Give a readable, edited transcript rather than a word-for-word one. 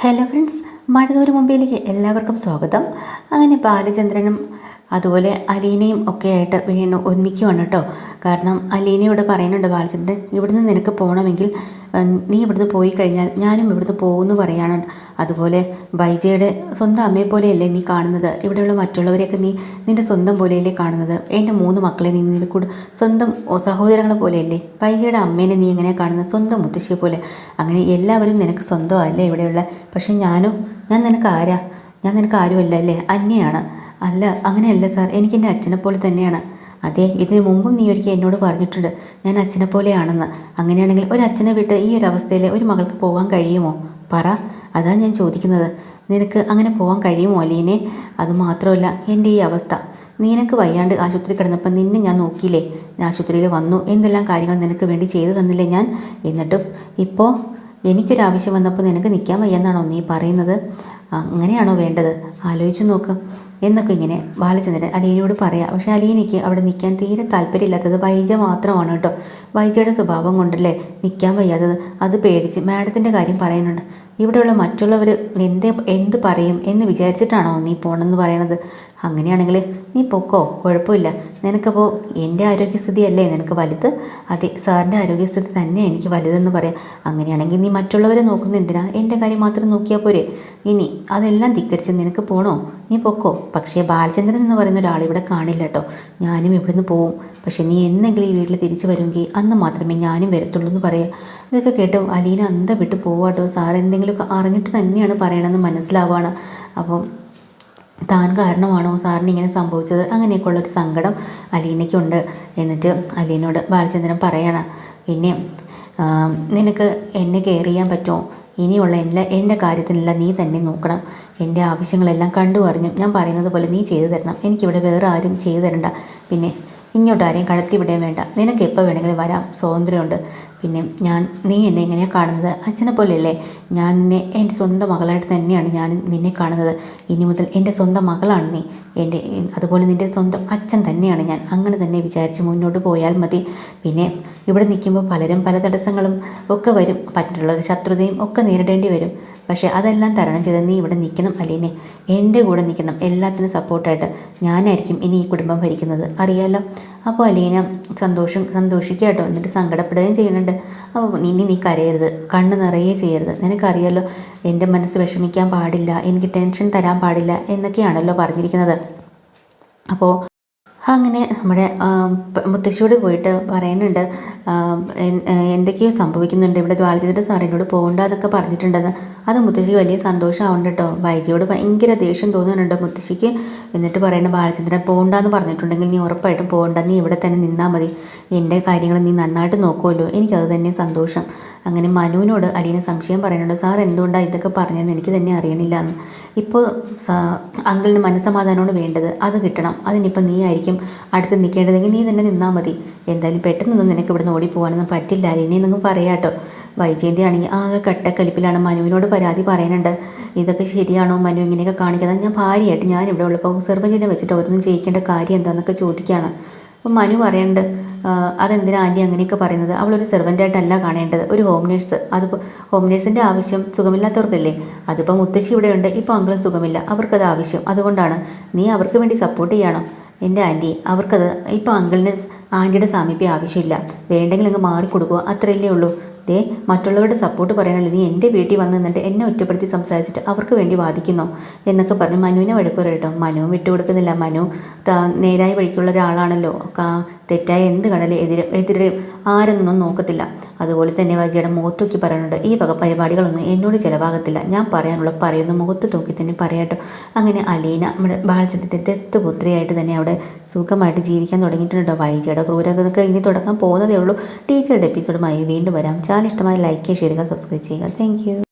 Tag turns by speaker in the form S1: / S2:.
S1: Hello friends, മഴതോരു മുമ്പിലേക്ക് എല്ലാവർക്കും സ്വാഗതം. അങ്ങനെ ബാലചന്ദ്രനും അതുപോലെ അലീനയും ഒക്കെ ആയിട്ട് വീണ്ടും ഒന്നിക്കുവാണ് കേട്ടോ. കാരണം അലീനയോട് പറയുന്നുണ്ട് ബാലചന്ദ്രൻ, ഇവിടുന്ന് നിനക്ക് പോകണമെങ്കിൽ നീ ഇവിടുന്ന് പോയി കഴിഞ്ഞാൽ ഞാനും ഇവിടുന്ന് പോകുമെന്ന് പറയാണ്. അതുപോലെ വൈജയുടെ സ്വന്തം അമ്മയെ പോലെയല്ലേ നീ കാണുന്നത്, ഇവിടെയുള്ള മറ്റുള്ളവരെയൊക്കെ നീ നിൻ്റെ സ്വന്തം പോലെയല്ലേ കാണുന്നത്. എൻ്റെ 3 മക്കളെ നീ നിന്റെ കൂടെ സ്വന്തം സഹോദരങ്ങളെ പോലെയല്ലേ. വൈജയുടെ അമ്മേനെ നീ എങ്ങനെയാണ് കാണുന്നത്, സ്വന്തം മുത്തശ്ശിയെ പോലെ. അങ്ങനെ എല്ലാവരും നിനക്ക് സ്വന്തമല്ലേ ഇവിടെയുള്ള. പക്ഷേ ഞാൻ നിനക്ക് ആരാ? ഞാൻ നിനക്ക് ആരുമല്ല അല്ലേ, അന്യയാണ്. അല്ല, അങ്ങനെയല്ല സാർ, എനിക്കെൻ്റെ അച്ഛനെ പോലെ തന്നെയാണ്. അതെ, ഇതിന് മുമ്പും നീ ഒരിക്കൽ എന്നോട് പറഞ്ഞിട്ടുണ്ട് ഞാൻ അച്ഛനെ പോലെയാണെന്ന്. അങ്ങനെയാണെങ്കിൽ ഒരു അച്ഛനെ വിട്ട് ഈ ഒരു അവസ്ഥയിൽ ഒരു മകൾക്ക് പോകാൻ കഴിയുമോ? പറ, അതാ ഞാൻ ചോദിക്കുന്നത്. നിനക്ക് അങ്ങനെ പോകാൻ കഴിയുമോ അലീനെ? അതുമാത്രമല്ല, എൻ്റെ ഈ അവസ്ഥ, നിനക്ക് വയ്യാണ്ട് ആശുപത്രി കിടന്നപ്പോൾ നിന്നെ ഞാൻ നോക്കിയില്ലേ, ആശുപത്രിയിൽ വന്നു, എന്തെല്ലാം കാര്യങ്ങൾ നിനക്ക് വേണ്ടി ചെയ്തു തന്നില്ലേ ഞാൻ. എന്നിട്ടും ഇപ്പോൾ എനിക്കൊരാവശ്യം വന്നപ്പോൾ നിനക്ക് നിൽക്കാൻ വയ്യെന്നാണോ നീ പറയുന്നത്? അങ്ങനെയാണോ വേണ്ടത്? ആലോചിച്ച് നോക്ക് എന്നൊക്കെ ഇങ്ങനെ ബാലചന്ദ്രൻ അലീനയോട് പറയാം. പക്ഷേ അലീനയ്ക്ക് അവിടെ നിൽക്കാൻ തീരെ താല്പര്യമില്ലാത്തത് വൈജ മാത്രമാണ് കേട്ടോ. വൈജയുടെ സ്വഭാവം കൊണ്ടല്ലേ നിൽക്കാൻ വയ്യാത്തത്. അത് പേടിച്ച് മാഡത്തിൻ്റെ കാര്യം പറയുന്നുണ്ട്. ഇവിടെയുള്ള മറ്റുള്ളവർ എന്ത് പറയും എന്ന് വിചാരിച്ചിട്ടാണോ നീ പോകണമെന്ന് പറയണത്? അങ്ങനെയാണെങ്കിൽ നീ പൊക്കോ, കുഴപ്പമില്ല. നിനക്കപ്പോൾ എൻ്റെ ആരോഗ്യസ്ഥിതിയല്ലേ നിനക്ക് വലുത്? അതെ, സാറിൻ്റെ ആരോഗ്യസ്ഥിതി തന്നെ എനിക്ക് വലുതെന്ന് പറയാം. അങ്ങനെയാണെങ്കിൽ നീ മറ്റുള്ളവരെ നോക്കുന്ന എന്തിനാ, എൻ്റെ കാര്യം മാത്രം നോക്കിയാൽ പോരെ? ഇനി അതെല്ലാം ധിക്കരിച്ച് നിനക്ക് പോകണോ, നീ പൊക്കോ. പക്ഷേ ബാലചന്ദ്രൻ എന്ന് പറയുന്ന ഒരാൾ ഇവിടെ കാണില്ല കേട്ടോ. ഞാനും ഇവിടുന്ന് പോവും. പക്ഷേ നീ എന്നെങ്കിലും ഈ വീട്ടിൽ തിരിച്ചു വരുമെങ്കിൽ അന്ന് മാത്രമേ ഞാനും വരത്തുള്ളൂ എന്ന് പറയാം. ഇതൊക്കെ കേട്ടോ അലീന അന്തം വിട്ട് പോവാട്ടോ. സാർ എന്തെങ്കിലുമൊക്കെ അറിഞ്ഞിട്ട് തന്നെയാണ് പറയണമെന്ന് മനസ്സിലാവുകയാണ്. അപ്പം താൻ കാരണമാണോ സാറിന് ഇങ്ങനെ സംഭവിച്ചത്, അങ്ങനെയൊക്കെ ഉള്ളൊരു സങ്കടം അലീനയ്ക്കുണ്ട്. എന്നിട്ട് അലീനയോട് ബാലചന്ദ്രൻ പറയണം, പിന്നെ നിനക്ക് എന്നെ കെയർ ചെയ്യാൻ പറ്റുമോ? ഇനിയുള്ള എൻ്റെ കാര്യത്തിനെല്ലാം നീ തന്നെ നോക്കണം. എൻ്റെ ആവശ്യങ്ങളെല്ലാം കണ്ടു അറിഞ്ഞും ഞാൻ പറയുന്നത് പോലെ നീ ചെയ്തു തരണം. എനിക്കിവിടെ വേറെ ആരും ചെയ്തു തരണ്ട. പിന്നെ ഇങ്ങോട്ട് ആരെയും കടത്തിവിടേം വേണ്ട. നിനക്ക് എപ്പോൾ വേണമെങ്കിലും വരാം, സ്വാതന്ത്ര്യമുണ്ട്. പിന്നെ നീ എന്നെ എങ്ങനെയാണ് കാണുന്നത്, അച്ഛനെ പോലെയല്ലേ? ഞാൻ നിന്നെ എൻ്റെ സ്വന്തം മകളായിട്ട് തന്നെയാണ് ഞാൻ നിന്നെ കാണുന്നത്. ഇനി മുതൽ എൻ്റെ സ്വന്തം മകളാണ് നീ. അതുപോലെ നിൻ്റെ സ്വന്തം അച്ഛൻ തന്നെയാണ് ഞാൻ. അങ്ങനെ തന്നെ വിചാരിച്ച് മുന്നോട്ട് പോയാൽ മതി. പിന്നെ ഇവിടെ നിൽക്കുമ്പോൾ പലരും പല തടസ്സങ്ങളും ഒക്കെ വരും, മറ്റുള്ളവർ ശത്രുതയും ഒക്കെ നേരിടേണ്ടി വരും. പക്ഷേ അതെല്ലാം തരണം ചെയ്ത് നീ ഇവിടെ നിൽക്കണം അലീനെ. എൻ്റെ കൂടെ നിൽക്കണം, എല്ലാത്തിനും സപ്പോർട്ടായിട്ട്. ഞാനായിരിക്കും ഇനി ഈ കുടുംബം ഭരിക്കുന്നത്, അറിയാലോ. അപ്പോൾ അലീന സന്തോഷിക്കുക കേട്ടോ. എന്നിട്ട് സങ്കടപ്പെടുകയും ചെയ്യുന്നുണ്ട്. അപ്പോൾ ഇനി നീ കരയരുത്, കണ്ണ് നിറയെ ചെയ്യരുത്. നിനക്കറിയാലോ എൻ്റെ മനസ്സ് വിഷമിക്കാൻ പാടില്ല, എനിക്ക് ടെൻഷൻ തരാൻ പാടില്ല എന്നൊക്കെയാണല്ലോ പറഞ്ഞിരിക്കുന്നത്. അപ്പോൾ അങ്ങനെ നമ്മുടെ മുത്തശ്ശിയോട് പോയിട്ട് പറയുന്നുണ്ട്, എന്തൊക്കെയോ സംഭവിക്കുന്നുണ്ട് ഇവിടെ, ബാലചന്ദ്രൻ സാറിനോട് പോകണ്ട എന്നൊക്കെ പറഞ്ഞിട്ടുണ്ടെന്ന്. അത് മുത്തശ്ശിക്ക് വലിയ സന്തോഷമാവുന്നുണ്ട് കേട്ടോ. വൈജയോട് ഭയങ്കര ദേഷ്യം തോന്നുന്നുണ്ട് മുത്തശ്ശിക്ക്. എന്നിട്ട് പറയുന്നത്, ബാലചന്ദ്രൻ പോകണ്ടെന്ന് പറഞ്ഞിട്ടുണ്ടെങ്കിൽ നീ ഉറപ്പായിട്ടും പോകണ്ട, നീ ഇവിടെ തന്നെ നിന്നാൽ മതി. എൻ്റെ കാര്യങ്ങൾ നീ നന്നായിട്ട് നോക്കുമല്ലോ, എനിക്കത് തന്നെ സന്തോഷം. അങ്ങനെ മനുവിനോട് അലീന സംശയം പറയുന്നുണ്ട്, സാർ എന്തുകൊണ്ടാണ് ഇതൊക്കെ പറഞ്ഞതെന്ന് എനിക്ക് തന്നെ അറിയണില്ല എന്ന്. ഇപ്പോൾ അങ്കിളിന് മനസ്സമാധാനമാണ് വേണ്ടത്, അത് കിട്ടണം. അതിനിപ്പോൾ നീ ആയിരിക്കും അടുത്ത് നിൽക്കേണ്ടതെങ്കിൽ നീ തന്നെ നിന്നാൽ മതി. എന്തായാലും പെട്ടെന്നൊന്നും നിനക്ക് ഇവിടുന്ന് ഓടിപ്പോകാനൊന്നും പറ്റില്ല അലീനെ എന്നൊന്നും പറയാട്ടോ. വൈജയന്തി ആണെങ്കിൽ ആകെ കട്ടക്കലിപ്പിലാണ്. മനുവിനോട് പരാതി പറയുന്നുണ്ട്, ഇതൊക്കെ ശരിയാണോ മനു ഇങ്ങനെയൊക്കെ കാണിക്കുന്നത്? ഞാൻ ഭാര്യയായിട്ട് ഞാൻ ഇവിടെ ഉള്ളപ്പോൾ സെർവൻറ്റിനെ വെച്ചിട്ട് അവരൊന്നും ചെയ്യിക്കേണ്ട കാര്യം എന്താണെന്നൊക്കെ ചോദിക്കുകയാണ്. അപ്പം മനു പറയുന്നുണ്ട്, അതെന്തിനാ ആൻറ്റി അങ്ങനെയൊക്കെ പറയുന്നത്? അവളൊരു സെർവൻ്റായിട്ടല്ല കാണേണ്ടത്, ഒരു ഹോം നേഴ്സ്. അതിപ്പോൾ ഹോം നേഴ്സിൻ്റെ ആവശ്യം സുഖമില്ലാത്തവർക്കല്ലേ? അതിപ്പോൾ മുത്തശ്ശി ഇവിടെയുണ്ട്, ഇപ്പോൾ അങ്കിളും സുഖമില്ല, അവർക്കത് ആവശ്യം. അതുകൊണ്ടാണ് നീ അവർക്ക് വേണ്ടി സപ്പോർട്ട് ചെയ്യണം എൻ്റെ ആൻറ്റി. അവർക്കത് ഇപ്പോൾ അങ്കിളിന് ആൻറ്റിയുടെ സാമീപ്യം ആവശ്യമില്ല, വേണ്ടെങ്കിൽ അങ്ങ് മാറിക്കൊടുക്കുക, അത്രയല്ലേ ഉള്ളൂ. മറ്റുള്ളവരുടെ സപ്പോർട്ട് പറയാനല്ലേ നീ എൻ്റെ വീട്ടിൽ വന്ന് നിന്നിട്ട് എന്നെ ഒറ്റപ്പെടുത്തി സംസാരിച്ചിട്ട് അവർക്ക് വേണ്ടി വാദിക്കുന്നോ എന്നൊക്കെ പറഞ്ഞ് മനുവിനെ വഴക്കുറ കേട്ടോ. മനുവും വിട്ടുകൊടുക്കുന്നില്ല. മനു നേരായ വഴിക്കുള്ള ഒരാളാണല്ലോ. തെറ്റായ എന്ത് കടലെ എതിരെ ആരെന്നൊന്നും നോക്കത്തില്ല. അതുപോലെ തന്നെ വൈജയുടെ മുഖത്ത് നോക്കി പറയുന്നുണ്ട്, ഈ വക പരിപാടികളൊന്നും എന്നോട് ചിലവാകത്തില്ല, ഞാൻ പറയാനുള്ള പറയുന്നു, മുഖത്ത് നോക്കി തന്നെ പറയാട്ടോ. അങ്ങനെ അലീന നമ്മുടെ ബാലചന്ദ്രൻ്റെ ദത്തുപുത്രിയായിട്ട് തന്നെ അവിടെ സുഖമായിട്ട് ജീവിക്കാൻ തുടങ്ങിയിട്ടുണ്ടോ. വൈജയുടെ ക്രൂരതൊക്കെ ഇനി തുടങ്ങാൻ പോകുന്നതേ ഉള്ളൂ. ഡീറ്റെയിൽഡ് എപ്പിസോഡുമായി വീണ്ടും വരാം. ചാനൽ ഇഷ്ടമായി ലൈക്ക് ചെയ്യുക, ഷെയർ ചെയ്യുക, സബ്സ്ക്രൈബ് ചെയ്യുക. Thank you.